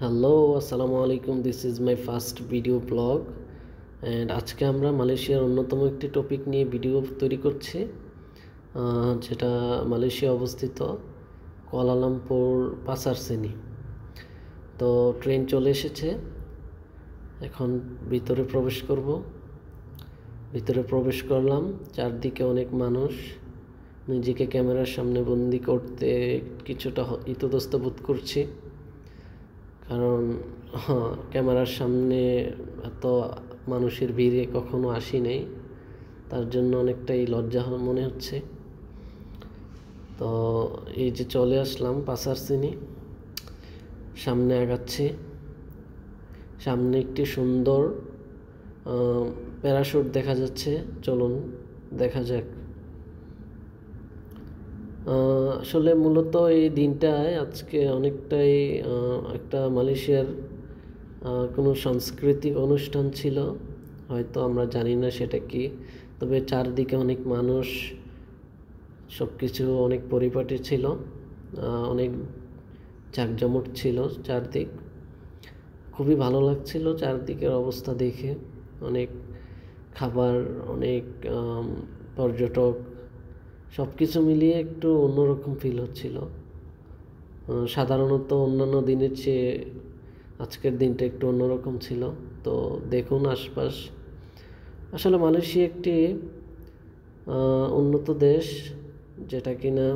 Hello, আসসালামু আলাইকুম। This is my first video blog and আজকে আমরা মালয়েশিয়ার অন্যতম একটি টপিক নিয়ে ভিডিও তৈরি করছি, যেটা মালয়েশিয়া অবস্থিত কুয়ালালামপুর পাসারসেনি। তো ট্রেন চলে এসেছে, এখন ভিতরে প্রবেশ করব। ভিতরে প্রবেশ করলাম, চারদিকে অনেক মানুষ। নিজেকে ক্যামেরার সামনে বন্দি করতে কিছুটা ইতস্তত বোধ করছি, কারণ ক্যামেরার সামনে এত মানুষের ভিড়ে কখনো আসি নাই, তার জন্য অনেকটাই লজ্জা মনে হচ্ছে। তো এই যে চলে আসলাম পাসারসেনি, সামনে আগাচ্ছি। সামনে একটি সুন্দর প্যারাশুট দেখা যাচ্ছে, চলুন দেখা যাক। আসলে মূলত এই দিনটায় আজকে অনেকটাই একটা মালয়েশিয়ার কোনো সাংস্কৃতিক অনুষ্ঠান ছিল, হয়তো আমরা জানি না সেটা কি। তবে চারদিকে অনেক মানুষ, সব কিছু অনেক পরিপাটি ছিল, অনেক জাঁকজমট ছিল চারদিক। খুবই ভালো লাগছিল চারদিকের অবস্থা দেখে। অনেক খাবার, অনেক পর্যটক, সব কিছু মিলিয়ে একটু অন্যরকম ফিল হচ্ছিল। সাধারণত অন্যান্য দিনের চেয়ে আজকের দিনটা একটু অন্যরকম ছিল। তো দেখুন আশপাশ। আসলে মালয়েশিয়া একটি উন্নত দেশ, যেটা কিনা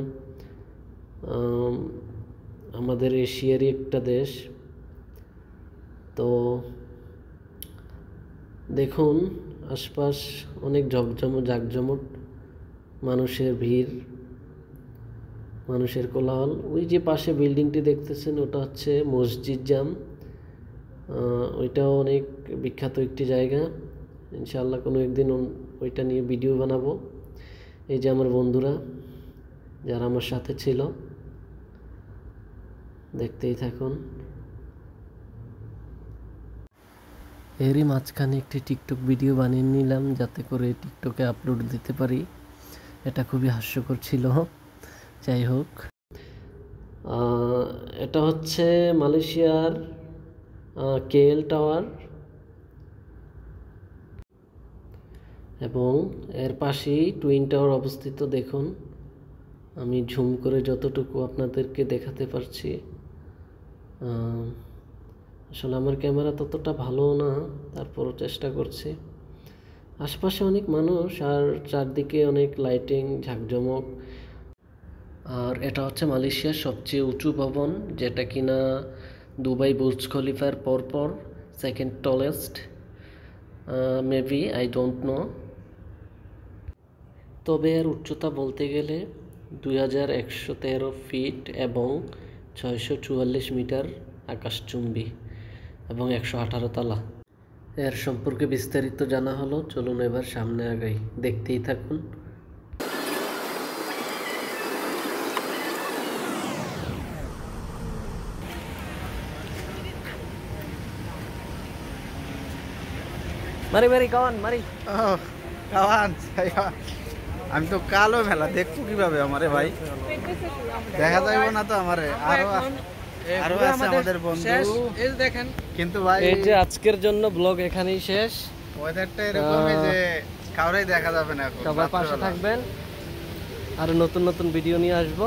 আমাদের এশিয়ারই একটা দেশ। তো দেখুন আশপাশ অনেক জাঁকজমট, মানুষের ভিড়, মানুষের কোলাহল। ওই যে পাশে বিল্ডিংটি দেখতেছেন, ওটা হচ্ছে মসজিদ জাম। ওইটাও অনেক বিখ্যাত একটি জায়গা। ইনশাআল্লাহ কোনো একদিন ওইটা নিয়ে ভিডিও বানাবো। এই যে আমার বন্ধুরা যারা আমার সাথে ছিল, দেখতেই থাকুন। এরই মাঝখানে একটি টিকটক ভিডিও বানিয়ে নিলাম, যাতে করে টিকটকে আপলোড দিতে পারি। এটা খুবই হাস্যকর ছিল। যাই হোক, এটা হচ্ছে মালয়েশিয়ার কেএল টাওয়ার, এবং এর পাশেই টুইন টাওয়ার অবস্থিত। দেখুন, আমি ঝুম করে যতটুকু আপনাদেরকে দেখাতে পারছি। আসলে আমার ক্যামেরা ততটা ভালো না, তারপরও চেষ্টা করছি। আশপাশে অনেক মানুষ আর চারদিকে অনেক লাইটিং, ঝাঁকজমক। আর এটা হচ্ছে মালয়েশিয়ার সবচেয়ে উঁচু ভবন, যেটা কিনা দুবাই বুর্জ খলিফার পরপর second tallest, maybe, I don't know. তবে এর উচ্চতা বলতে গেলে 2113 ফিট এবং 644 মিটার আকাশচুম্বী এবং 118 তলা। এর সম্পর্কে বিস্তারিত জানা হলো, চলুন এবার সামনে আগাই, দেখতেই থাকুন। মারি মারি কাওয়ান মারি। কাওয়ান, আমি তো কালো মেলা দেখবো কিভাবে আমারে ভাই? দেখা যাইব না তো আমারে। আরো আছে আমাদের বন্ধু, এই দেখেন। কিন্তু ভাই এই যে আজকের জন্য ব্লগ এখানেই শেষ। ওয়েদারটা এরকমই যে কাউরেই দেখা যাবে না। সবার পাশে থাকবেন, আর নতুন নতুন ভিডিও নিয়ে আসবো।